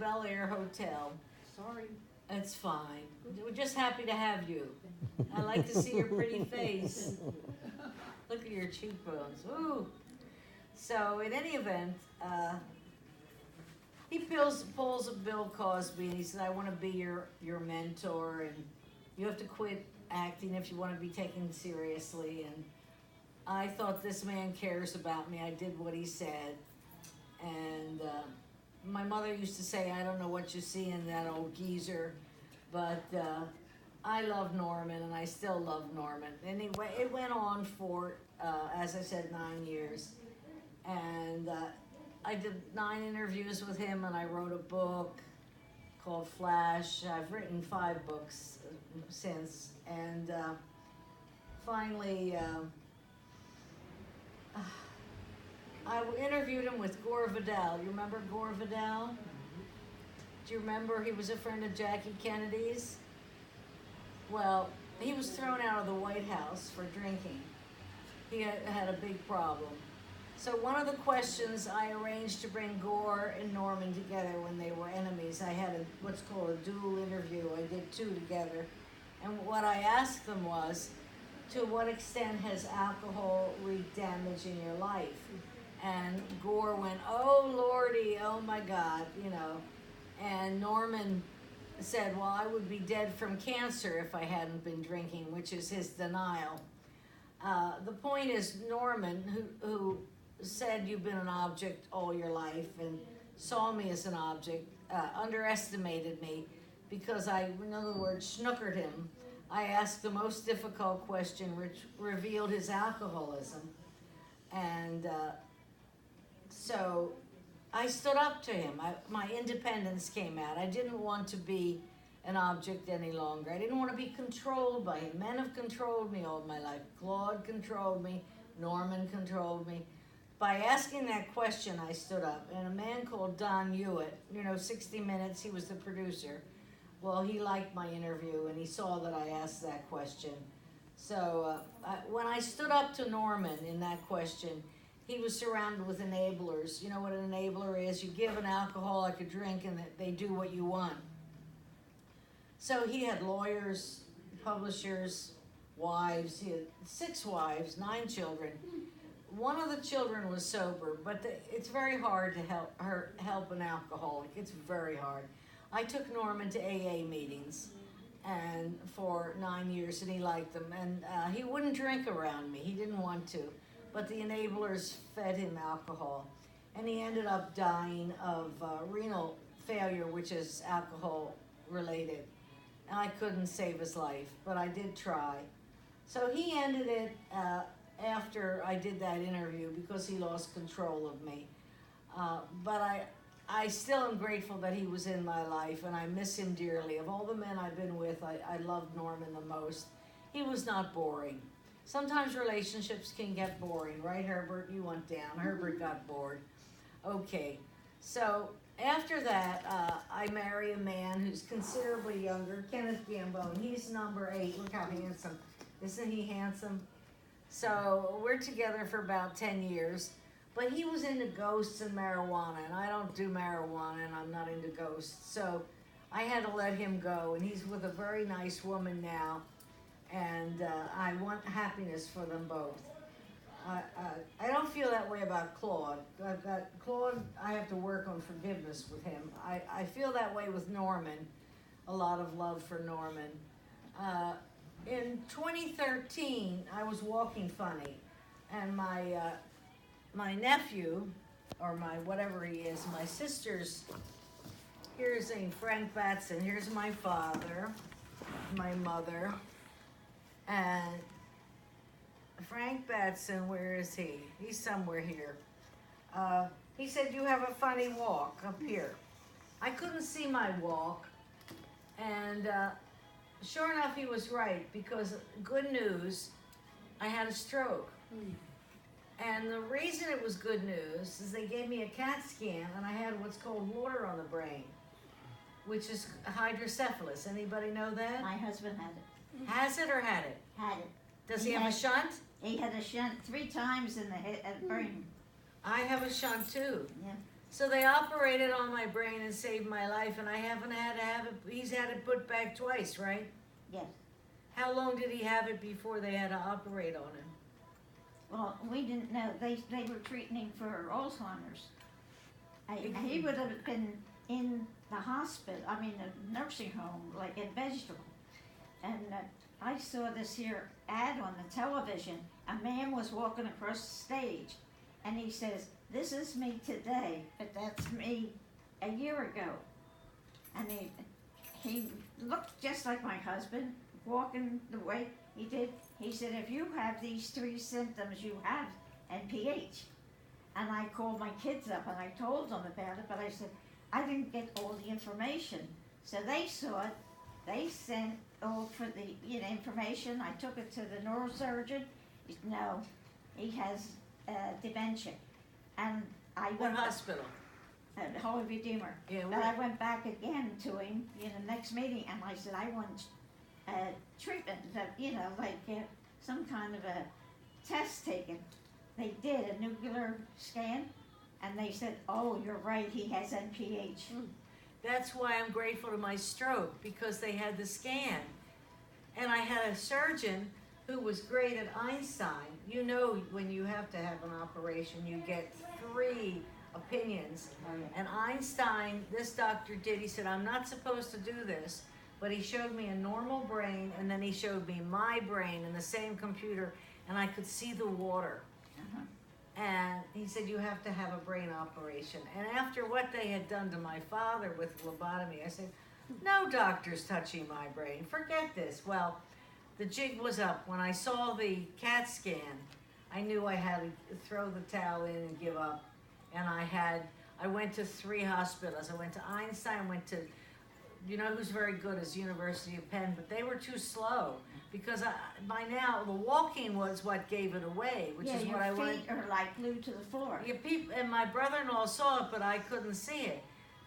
Bel Air Hotel. Sorry. It's fine. We're just happy to have you. I like to see your pretty face. Look at your cheekbones. Ooh. So, in any event, he pulls a Bill Cosby and he said, I want to be your mentor, and you have to quit acting if you want to be taken seriously. And I thought, this man cares about me. I did what he said. And my mother used to say, I don't know what you see in that old geezer, but I love Norman, and I still love Norman. Anyway, it went on for, as I said, 9 years. And I did 9 interviews with him, and I wrote a book called Flash. I've written 5 books since. And finally, I interviewed him with Gore Vidal. You remember Gore Vidal? Do you remember he was a friend of Jackie Kennedy's? Well, he was thrown out of the White House for drinking. He had a big problem. So one of the questions, I arranged to bring Gore and Norman together when they were enemies. I had what's called a dual interview. I did 2 together. And what I asked them was, to what extent has alcohol wreaked damage in your life? And Gore went, oh Lordy, oh my God, you know. And Norman said, well, I would be dead from cancer if I hadn't been drinking, which is his denial. The point is, Norman, who said you've been an object all your life and saw me as an object, underestimated me because I, in other words, snookered him. I asked the most difficult question, which revealed his alcoholism. And so I stood up to him. My independence came out. I didn't want to be an object any longer. I didn't want to be controlled by him. Men have controlled me all my life. Claude controlled me. Norman controlled me. By asking that question, I stood up. And a man called Don Hewitt, 60 Minutes, he was the producer. Well, he liked my interview, and he saw that I asked that question. So when I stood up to Norman in that question, he was surrounded with enablers. You know what an enabler is? You give an alcoholic a drink, and they do what you want. So he had lawyers, publishers, wives. He had 6 wives, 9 children. One of the children was sober, but it's very hard to help an alcoholic. It's very hard. I took Norman to AA meetings and for 9 years, and he liked them. And he wouldn't drink around me. He didn't want to. But the enablers fed him alcohol. And he ended up dying of renal failure, which is alcohol related. And I couldn't save his life, but I did try. So he ended it after I did that interview because he lost control of me. But I still am grateful that he was in my life, and I miss him dearly. Of all the men I've been with, I loved Norman the most. He was not boring. Sometimes relationships can get boring, right, Herbert? You went down. Herbert got bored. Okay, so after that, I marry a man who's considerably younger, Kenneth Gambone. He's number 8. Look how handsome. Isn't he handsome? So we're together for about 10 years. But he was into ghosts and marijuana, and I don't do marijuana, and I'm not into ghosts. So I had to let him go, and he's with a very nice woman now, and I want happiness for them both. I don't feel that way about Claude. Claude, I have to work on forgiveness with him. I feel that way with Norman, a lot of love for Norman. In 2013, I was walking funny, and my nephew, or my whatever he is, my sister's, here's Frank Batson, here's my father, my mother, and Frank Batson, where is he? He's somewhere here. He said, you have a funny walk up here. I couldn't see my walk, and sure enough, he was right, because good news, I had a stroke. And the reason it was good news is they gave me a CAT scan, and I had what's called water on the brain, which is hydrocephalus. Anybody know that? My husband had it. Has it or had it? Had it. Does he have a shunt? He had a shunt 3 times in the brain. I have a shunt too. Yeah. So they operated on my brain and saved my life, and I haven't had to have it. He's had it put back twice, right? Yes. How long did he have it before they had to operate on him? Well, we didn't know. They were treating him for Alzheimer's. He would have been in the hospital, I mean the nursing home, like at Vegetable. And I saw this here ad on the television. A man was walking across the stage, and he says, "This is me today, but that's me a year ago." And he looked just like my husband, walking the way he did. He said, "If you have these 3 symptoms, you have NPH." And I called my kids up and I told them about it, but I said, I didn't get all the information. So they saw it. They sent all for the information. I took it to the neurosurgeon. He said, no, he has dementia. And I What went hospital? at Holy Redeemer. Yeah, But I went back again to him in the next meeting, and I said, I want treatment, that like some kind of a test taken. They did a nuclear scan, and they said, oh, you're right, he has NPH. That's why I'm grateful to my stroke, because they had the scan. And I had a surgeon who was great at Einstein. You know, when you have to have an operation, you get 3 opinions. Oh, yeah. And Einstein, this doctor did, he said, I'm not supposed to do this, but he showed me a normal brain, and then he showed me my brain in the same computer, and I could see the water. Uh-huh. And he said, you have to have a brain operation. And after what they had done to my father with lobotomy, I said, no doctor's touching my brain. Forget this. Well, the jig was up. When I saw the CAT scan, I knew I had to throw the towel in and give up. And I went to 3 hospitals. I went to Einstein, went to, you know who's very good is University of Penn, but they were too slow. Because by now, the walking was what gave it away, which is what I wanted. Your feet are like glued to the floor. Yeah, and my brother-in-law saw it, but I couldn't see it.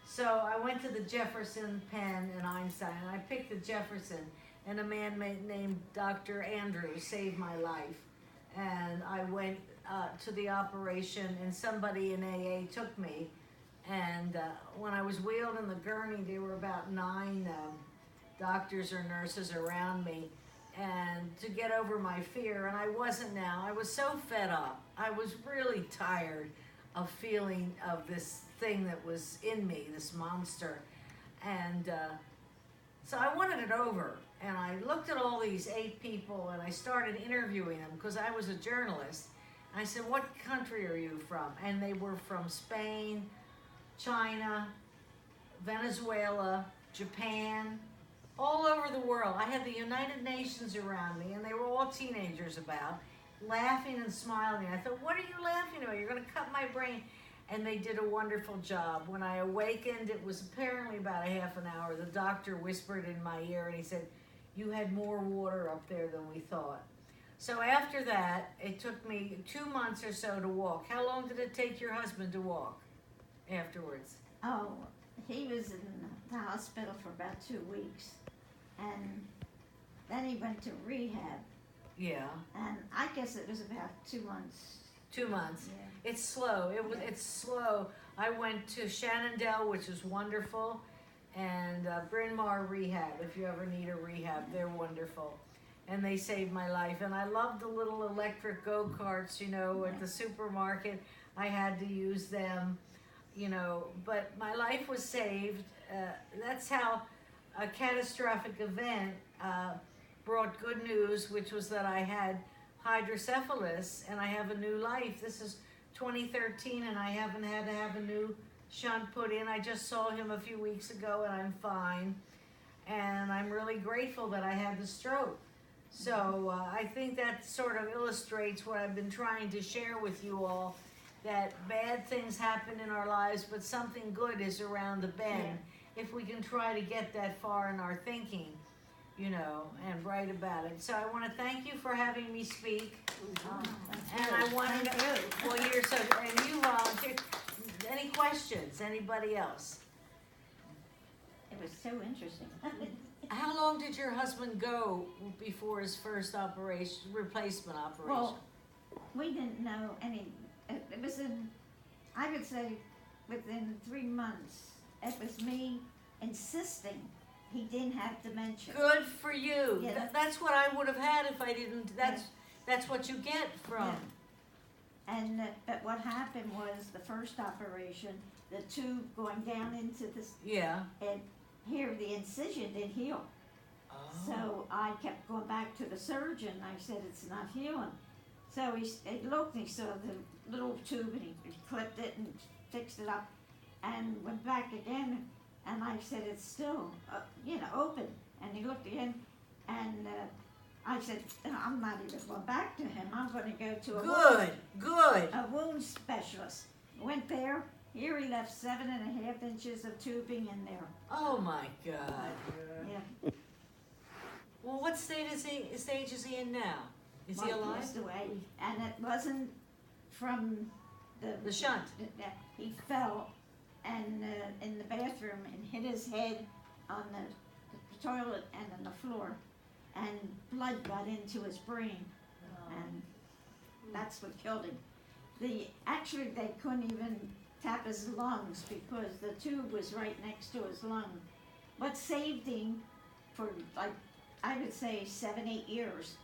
So I went to the Jefferson, Penn, and Einstein, and I picked the Jefferson, and a man named Dr. Andrews saved my life. And I went to the operation, and somebody in AA took me. And when I was wheeled in the gurney, there were about 9 doctors or nurses around me. And to get over my fear, and I wasn't now, I was so fed up. I was really tired of feeling of this thing that was in me, this monster. And so I wanted it over. And I looked at all these 8 people and I started interviewing them because I was a journalist. And I said, what country are you from? And they were from Spain, China, Venezuela, Japan, all over the world. I had the United Nations around me, and they were all teenagers about, laughing and smiling. I thought, what are you laughing about? You're going to cut my brain. And they did a wonderful job. When I awakened, it was apparently about a half an hour. The doctor whispered in my ear, and he said, you had more water up there than we thought. So after that, it took me 2 months or so to walk. How long did it take your husband to walk afterwards? Oh, he was in the hospital for about 2 weeks. And then he went to rehab. Yeah. And I guess it was about 2 months. 2 months. Yeah. It's slow. It's slow. I went to Shenandoah, which is wonderful, and Bryn Mawr Rehab. If you ever need a rehab, they're wonderful, and they saved my life. And I love the little electric go-karts. At the supermarket, I had to use them. But my life was saved. That's how a catastrophic event brought good news, which was that I had hydrocephalus and I have a new life. This is 2013 and I haven't had to have a new shunt put in. I just saw him a few weeks ago and I'm fine. And I'm really grateful that I had the stroke. So I think that sort of illustrates what I've been trying to share with you all, that bad things happen in our lives, but something good is around the bend. Yeah. If we can try to get that far in our thinking, and write about it. So I want to thank you for having me speak. And I wanted to, well, you're so, and you volunteered. Any questions? Anybody else? It was so interesting. How long did your husband go before his first replacement operation? Well, we didn't know any. It was I would say, within 3 months. It was me insisting he didn't have dementia. Good for you. Yeah. That's what I would have had if I didn't. That's what you get from. Yeah. And but what happened was the first operation, the tube going down into this, Yeah. and here the incision didn't heal. Oh. So I kept going back to the surgeon. I said, it's not healing. So he looked and he saw the little tube and he clipped it and fixed it up and went back again. And I said, it's still, open. And he looked again and I said, I'm not even going back to him. I'm going to go to a wound specialist. Went there. Here he left 7.5 inches of tubing in there. Oh my God. Yeah. Well, what stage is he in now? Is he Well, alive? passed away, and it wasn't from The shunt. He fell and in the bathroom and hit his head on the toilet and on the floor, and blood got into his brain, and that's what killed him. Actually they couldn't even tap his lungs because the tube was right next to his lung. What saved him for I would say 7-8 years,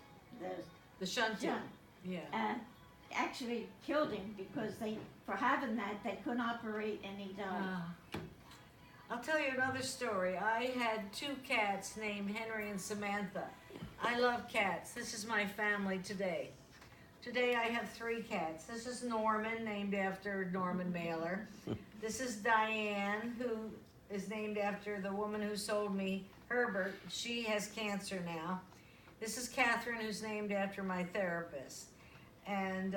The shunt. shunt. Yeah. Actually killed him because for having that, they couldn't operate and he died. I'll tell you another story. I had 2 cats named Henry and Samantha. I love cats. This is my family today. Today I have 3 cats. This is Norman, named after Norman Mailer. This is Diane, who is named after the woman who sold me Herbert. She has cancer now. This is Catherine, who's named after my therapist. And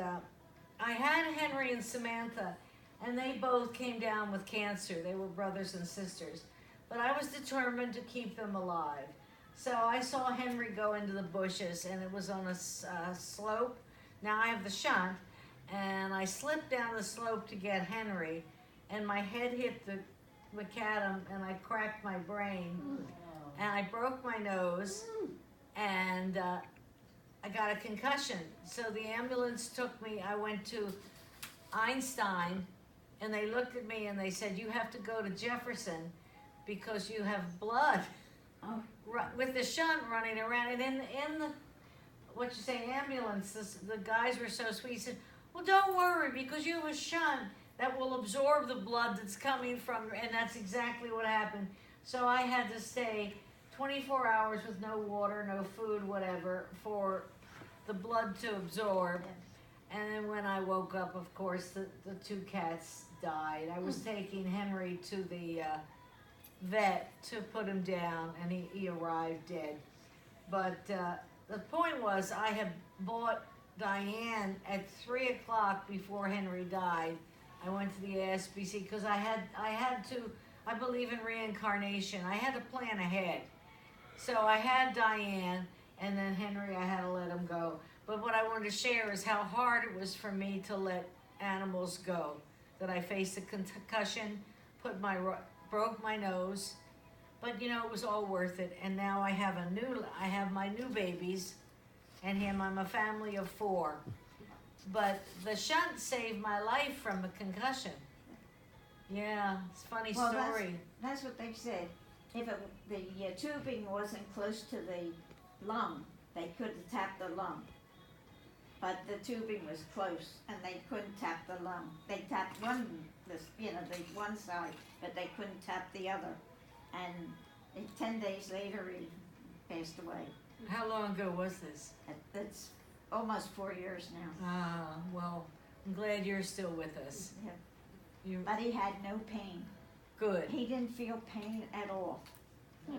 I had Henry and Samantha, and they both came down with cancer. They were brothers and sisters. But I was determined to keep them alive. So I saw Henry go into the bushes, and it was on a slope. Now I have the shunt, and I slipped down the slope to get Henry, and my head hit the macadam, and I cracked my brain, and I broke my nose, and I got a concussion. So the ambulance took me. I went to Einstein, and they looked at me and they said, you have to go to Jefferson because you have blood with the shunt running around. And in the ambulance, the guys were so sweet. He said, well, don't worry, because you have a shunt that will absorb the blood that's coming from, and that's exactly what happened. So I had to stay 24 hours with no water, no food, whatever, for the blood to absorb. And then when I woke up, of course, the 2 cats died. I was taking Henry to the vet to put him down, and he arrived dead. But the point was, I had bought Diane at 3 o'clock before Henry died. I went to the ASBC because I had to, I believe in reincarnation. I had to plan ahead. So I had Diane, and then Henry, I had to let him go. But what I wanted to share is how hard it was for me to let animals go. That I faced a concussion, broke my nose, but it was all worth it. And now I have my new babies, and him. I'm a family of 4. But the shunt saved my life from a concussion. Yeah, it's a funny story. That's what they said. If the tubing wasn't close to the lung, they couldn't tap the lung. But the tubing was close, and they couldn't tap the lung. They tapped the one side, but they couldn't tap the other. And 10 days later, he passed away. How long ago was this? It's almost 4 years now. Ah, well, I'm glad you're still with us. Yeah. But he had no pain. Good. He didn't feel pain at all.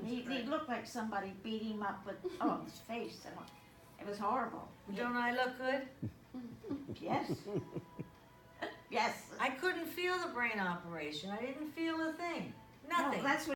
He looked like somebody beat him up with his face. It was horrible. Don't I look good? Yes. Yes. I couldn't feel the brain operation. I didn't feel a thing. Nothing. No, that's what